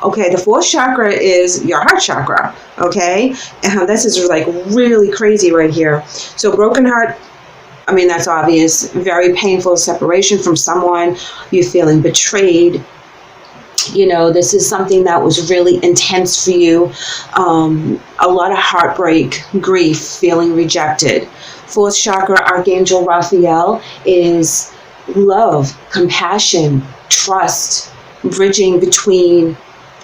Okay, the fourth chakra is your heart chakra. Okay, and this is like really crazy right here. So broken heart, I mean, that's obvious. Very painful separation from someone. You're feeling betrayed. You know, this is something that was really intense for you. A lot of heartbreak, grief, feeling rejected. Fourth chakra, Archangel Raphael, is love, compassion, trust, bridging between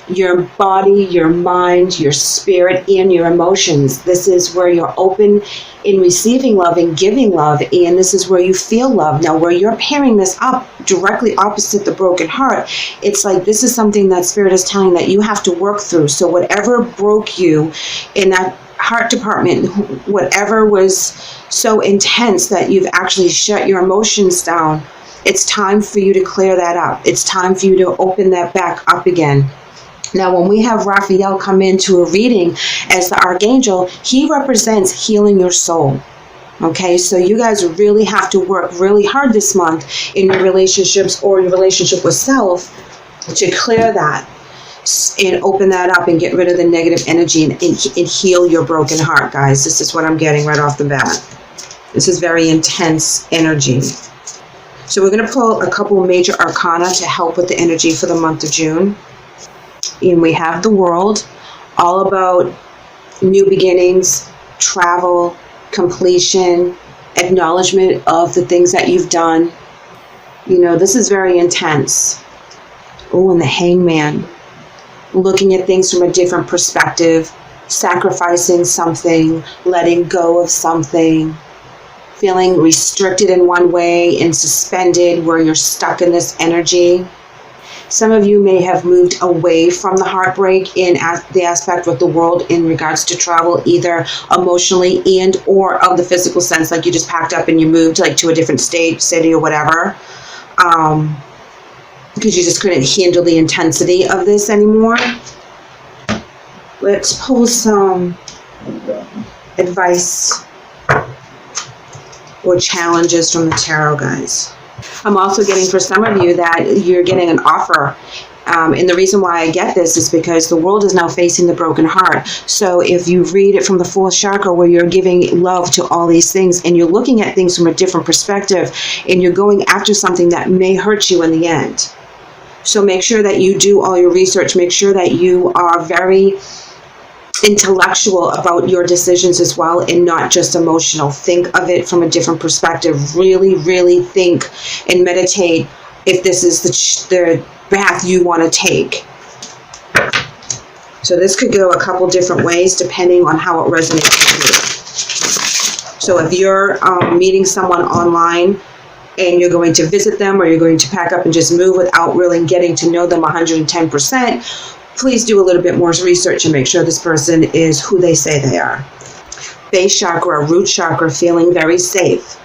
your body, your mind, your spirit, and your emotions. This is where you're open in receiving love and giving love, and this is where you feel love. Now, where you're pairing this up directly opposite the broken heart, it's like this is something that Spirit is telling that you have to work through. So whatever broke you in that heart department, whatever was so intense that you've actually shut your emotions down, it's time for you to clear that up. It's time for you to open that back up again. Now, when we have Raphael come into a reading as the Archangel, he represents healing your soul. Okay, so you guys really have to work really hard this month in your relationships or your relationship with self to clear that and open that up and get rid of the negative energy and heal your broken heart, guys. This is what I'm getting right off the bat. This is very intense energy. So we're going to pull a couple major arcana to help with the energy for the month of June. And we have the World, all about new beginnings, travel, completion, acknowledgement of the things that you've done. You know, this is very intense. Oh, and the Hangman, looking at things from a different perspective, sacrificing something, letting go of something, feeling restricted in one way and suspended where you're stuck in this energy. Some of you may have moved away from the heartbreak in the aspect with the World in regards to travel, either emotionally and or of the physical sense, like you just packed up and you moved like to a different state, city or whatever, because you just couldn't handle the intensity of this anymore. Let's pull some advice or challenges from the tarot, guys. I'm also getting for some of you that you're getting an offer. And the reason why I get this is because the World is now facing the broken heart. So if you read it from the fourth chakra where you're giving love to all these things and you're looking at things from a different perspective and you're going after something that may hurt you in the end. So make sure that you do all your research. Make sure that you are very intellectual about your decisions as well and not just emotional. Think of it from a different perspective. Really, really think and meditate if this is the path you want to take. So this could go a couple different ways depending on how it resonates with you. So if you're meeting someone online and you're going to visit them or you're going to pack up and just move without really getting to know them 110%, please do a little bit more research and make sure this person is who they say they are. Base chakra, root chakra, feeling very safe.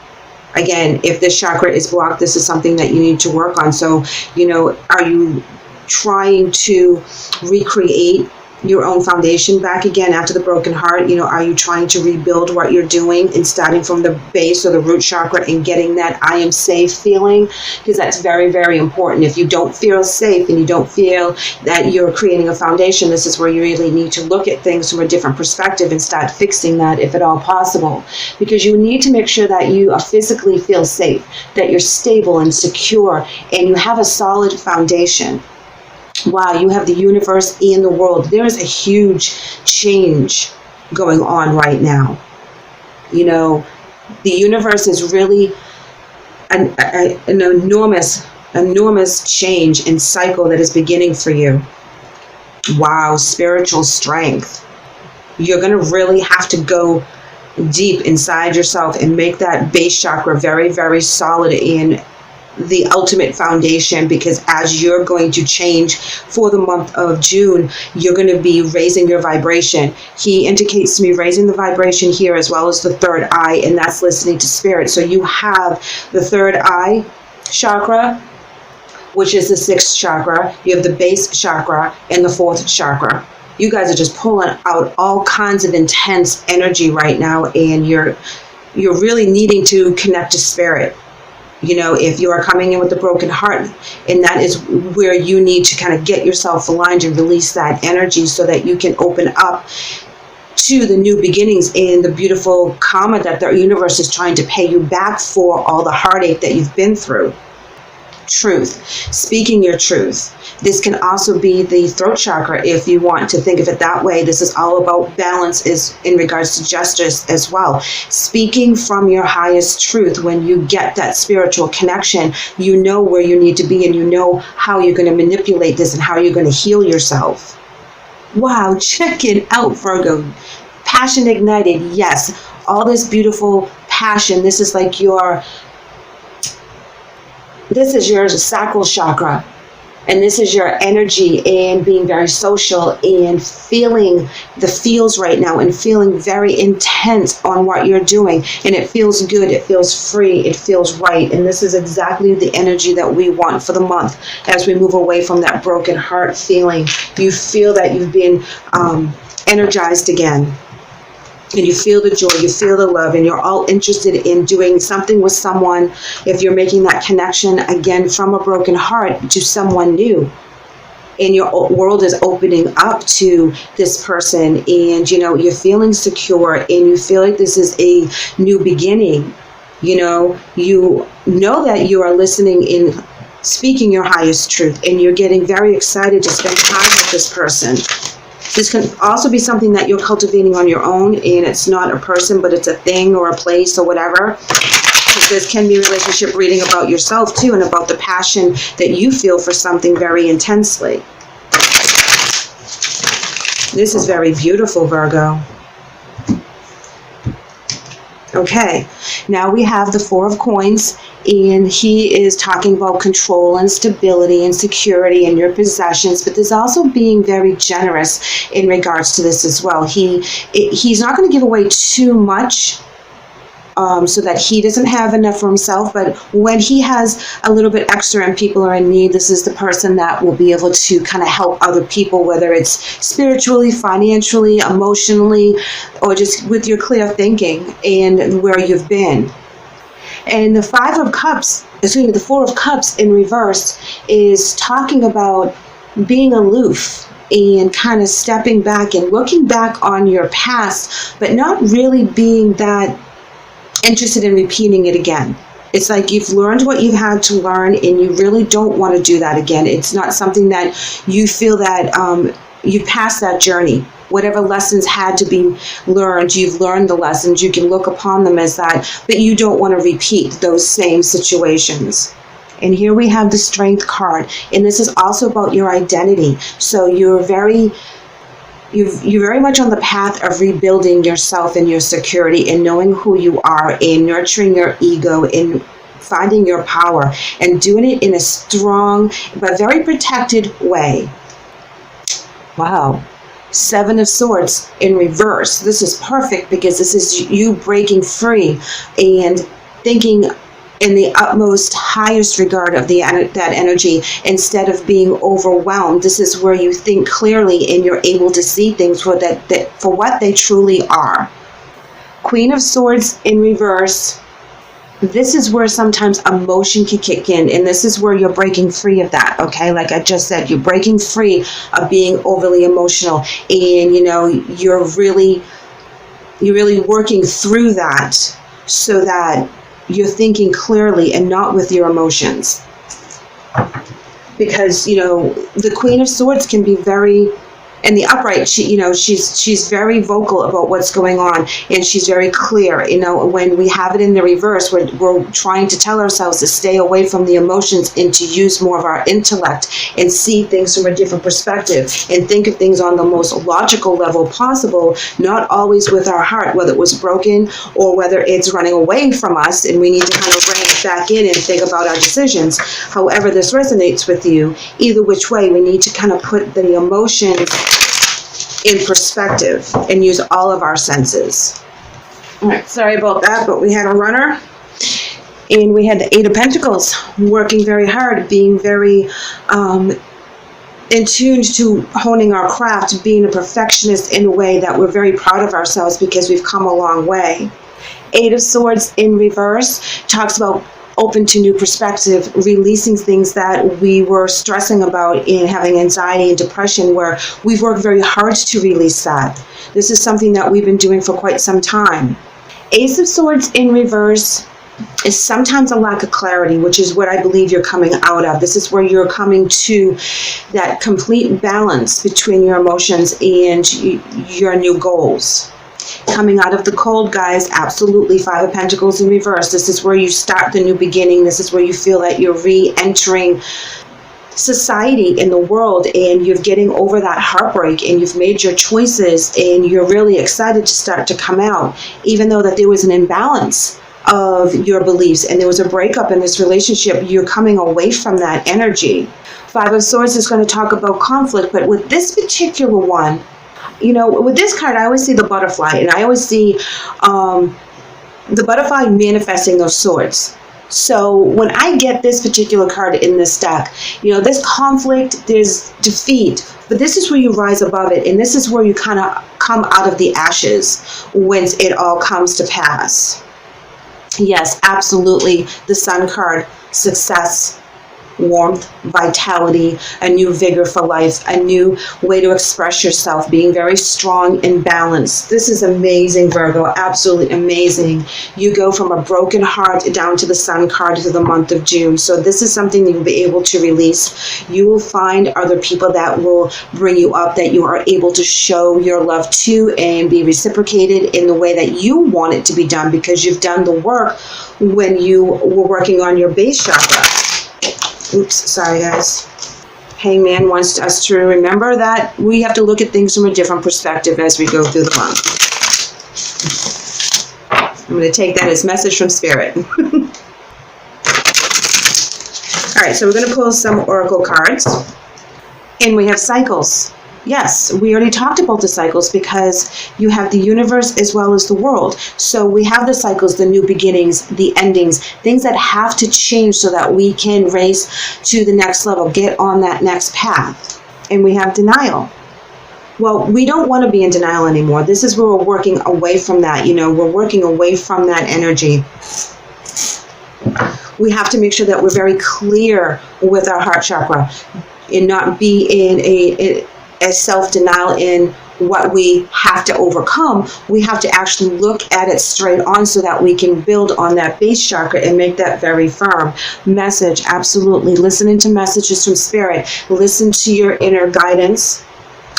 Again, if this chakra is blocked, this is something that you need to work on. So, you know, are you trying to recreate your own foundation back again after the broken heart? You know, are you trying to rebuild what you're doing and starting from the base or the root chakra and getting that I am safe feeling? Because that's very, very important. If you don't feel safe and you don't feel that you're creating a foundation, this is where you really need to look at things from a different perspective and start fixing that if at all possible. Because you need to make sure that you physically feel safe, that you're stable and secure, and you have a solid foundation. Wow, you have the universe and the world. There is a huge change going on right now. You know, the universe is really an enormous change and cycle that is beginning for you. Wow, spiritual strength. You're going to really have to go deep inside yourself and make that base chakra very, very solid in the ultimate foundation, because as you're going to change for the month of June, you're going to be raising your vibration. He indicates to me raising the vibration here as well as the third eye, and that's listening to spirit. So you have the third eye chakra, which is the sixth chakra. You have the base chakra and the fourth chakra. You guys are just pulling out all kinds of intense energy right now, and you're really needing to connect to spirit. You know, if you are coming in with a broken heart, and that is where you need to kind of get yourself aligned and release that energy so that you can open up to the new beginnings and the beautiful karma that the universe is trying to pay you back for all the heartache that you've been through. Truth, speaking your truth. This can also be the throat chakra if you want to think of it that way. This is all about balance is in regards to justice as well. Speaking from your highest truth. When you get that spiritual connection, you know where you need to be and you know how you're going to manipulate this and how you're going to heal yourself. Wow, check it out, Virgo. Passion ignited, yes. All this beautiful passion. This is like your sacral chakra. And this is your energy and being very social and feeling the feels right now and feeling very intense on what you're doing. And it feels good. It feels free. It feels right. And this is exactly the energy that we want for the month as we move away from that broken heart feeling. You feel that you've been energized again. And you feel the joy, you feel the love, and you're all interested in doing something with someone. If you're making that connection again from a broken heart to someone new, and your world is opening up to this person, and you know you're feeling secure, and you feel like this is a new beginning. You know that you are listening in, speaking your highest truth, and you're getting very excited to spend time with this person. This can also be something that you're cultivating on your own, and it's not a person, but it's a thing or a place or whatever. This can be relationship reading about yourself too, and about the passion that you feel for something very intensely. This is very beautiful, Virgo. Okay, now we have the Four of Coins, and he is talking about control and stability and security and your possessions, but there's also being very generous in regards to this as well. He's not going to give away too much so that he doesn't have enough for himself, but when he has a little bit extra and people are in need, this is the person that will be able to kind of help other people, whether it's spiritually, financially, emotionally, or just with your clear thinking and where you've been. And the the Four of Cups in reverse is talking about being aloof and kind of stepping back and looking back on your past, but not really being that interested in repeating it again. It's like you've learned what you've had to learn and you really don't want to do that again. It's not something that you feel that you've passed that journey. Whatever lessons had to be learned, you've learned the lessons. You can look upon them as that, but you don't want to repeat those same situations. And here we have the Strength card, and this is also about your identity. So you're very much on the path of rebuilding yourself and your security and knowing who you are and nurturing your ego and finding your power and doing it in a strong but very protected way. Wow. Seven of Swords in reverse. This is perfect because this is you breaking free and thinking in the utmost highest regard of that energy instead of being overwhelmed. This is where you think clearly and you're able to see things for what they truly are. Queen of Swords in reverse. This is where sometimes emotion can kick in, and this is where you're breaking free of that, okay? Like I just said, you're breaking free of being overly emotional, and you're really working through that so that you're thinking clearly and not with your emotions. Because the Queen of Swords can be very, in the upright, she's very vocal about what's going on, and she's very clear. When we have it in the reverse, we're trying to tell ourselves to stay away from the emotions and to use more of our intellect and see things from a different perspective and think of things on the most logical level possible, not always with our heart, whether it was broken or whether it's running away from us and we need to kind of bring it back in and think about our decisions. However this resonates with you, either which way, we need to kind of put the emotions in perspective and use all of our senses. All right, sorry about that, but we had a runner and we had the Eight of Pentacles working very hard, being very in tune to honing our craft, being a perfectionist in a way that we're very proud of ourselves because we've come a long way. Eight of Swords in reverse talks about open to new perspective, releasing things that we were stressing about in having anxiety and depression, where we've worked very hard to release that. This is something that we've been doing for quite some time. Ace of Swords in reverse is sometimes a lack of clarity, which is what I believe you're coming out of. This is where you're coming to that complete balance between your emotions and your new goals. Coming out of the cold, guys, absolutely. Five of Pentacles in reverse. This is where you start the new beginning. This is where you feel that you're re-entering society in the world, and you're getting over that heartbreak, and you've made your choices, and you're really excited to start to come out, even though that there was an imbalance of your beliefs and there was a breakup in this relationship. You're coming away from that energy. Five of Swords is going to talk about conflict, but with this particular one, you know, with this card, I always see the butterfly, and I always see the butterfly manifesting those swords. So when I get this particular card in this deck, you know, there's conflict, there's defeat, but this is where you rise above it, and this is where you kind of come out of the ashes once it all comes to pass. Yes, absolutely. The Sun card, success, warmth, vitality, a new vigor for life, a new way to express yourself, being very strong and balanced. This is amazing, Virgo, absolutely amazing. You go from a broken heart down to the Sun card for the month of June. So this is something you'll be able to release. You will find other people that will bring you up, that you are able to show your love to and be reciprocated in the way that you want it to be done, because you've done the work when you were working on your base chakra. Oops, sorry guys. Hangman wants us to remember that we have to look at things from a different perspective as we go through the month. I'm going to take that as message from Spirit. All right, so we're going to pull some oracle cards. And we have cycles. Yes, we already talked about the cycles, because you have the universe as well as the world. So we have the cycles, the new beginnings, the endings, things that have to change so that we can race to the next level, get on that next path. And we have denial. Well, we don't want to be in denial anymore. This is where we're working away from that. You know, we're working away from that energy. We have to make sure that we're very clear with our heart chakra and not be in a self-denial in what we have to overcome. We have to actually look at it straight on so that we can build on that base chakra and make that very firm. Message, absolutely. Listening to messages from Spirit. Listen to your inner guidance.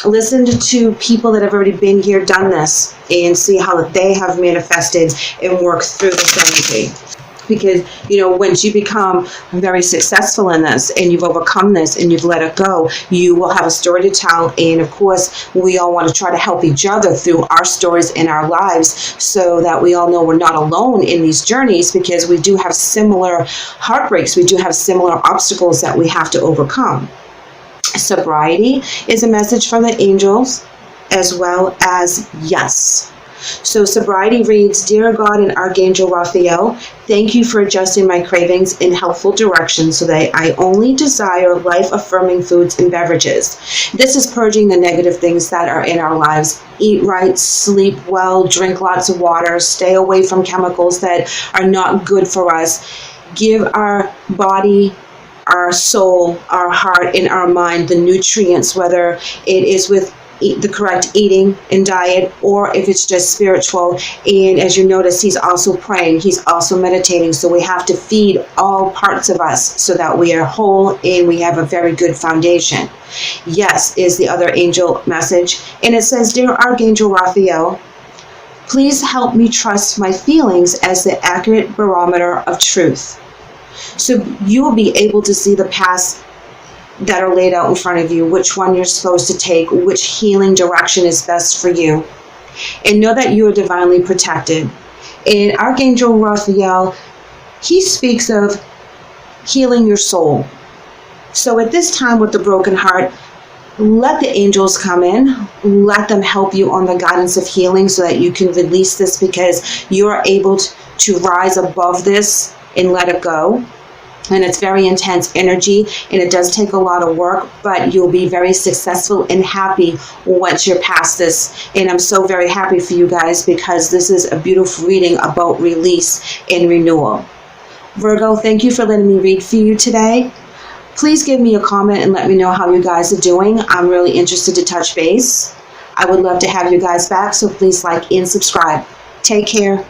Listen to people that have already been here, done this, and see how they have manifested and worked through this energy. Because, you know, once you become very successful in this and you've overcome this and you've let it go, you will have a story to tell. And of course, we all want to try to help each other through our stories in our lives, so that we all know we're not alone in these journeys, because we do have similar heartbreaks. We do have similar obstacles that we have to overcome. Sobriety is a message from the angels, as well as yes. So sobriety reads, Dear God and Archangel Raphael, thank you for adjusting my cravings in helpful directions so that I only desire life-affirming foods and beverages. This is purging the negative things that are in our lives. Eat right, sleep well, drink lots of water, stay away from chemicals that are not good for us. Give our body, our soul, our heart, and our mind the nutrients, whether it is with the correct eating and diet, or if it's just spiritual. And as you notice, he's also praying, he's also meditating. So we have to feed all parts of us so that we are whole and we have a very good foundation. Yes is the other angel message. And it says, Dear Archangel Raphael, please help me trust my feelings as the accurate barometer of truth. So you will be able to see the paths that are laid out in front of you, which one you're supposed to take, which healing direction is best for you. And know that you are divinely protected. And Archangel Raphael, he speaks of healing your soul. So at this time with the broken heart, let the angels come in, let them help you on the guidance of healing so that you can release this, because you are able to rise above this and let it go. And it's very intense energy, and it does take a lot of work, but you'll be very successful and happy once you're past this. And I'm so very happy for you guys, because this is a beautiful reading about release and renewal. Virgo, thank you for letting me read for you today. Please give me a comment and let me know how you guys are doing. I'm really interested to touch base. I would love to have you guys back, so please like and subscribe. Take care.